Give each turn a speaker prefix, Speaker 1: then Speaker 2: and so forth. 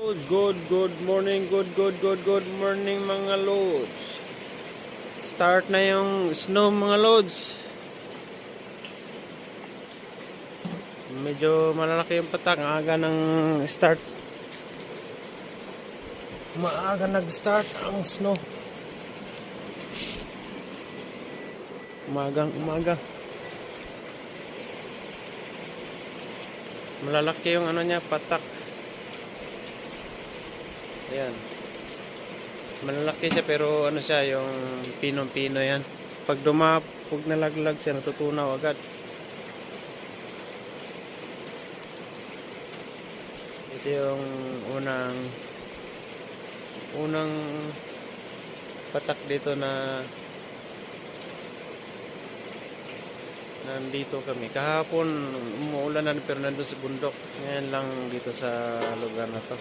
Speaker 1: Good morning, good morning mga lods. Start na yung snow mga lods. Medyo malalaki yung patak, aga ng start. Maaga nag-start ang snow. Umaga. Malalaki yung ano niya, patak. Ayan. Malalaki siya pero ano siya, yung pinong-pino yan. Pag nalaglag siya, natutunaw agad. Ito yung unang patak dito na nandito kami. Kahapon umuulan na pero nandun sa bundok. Ngayon lang dito sa lugar na to.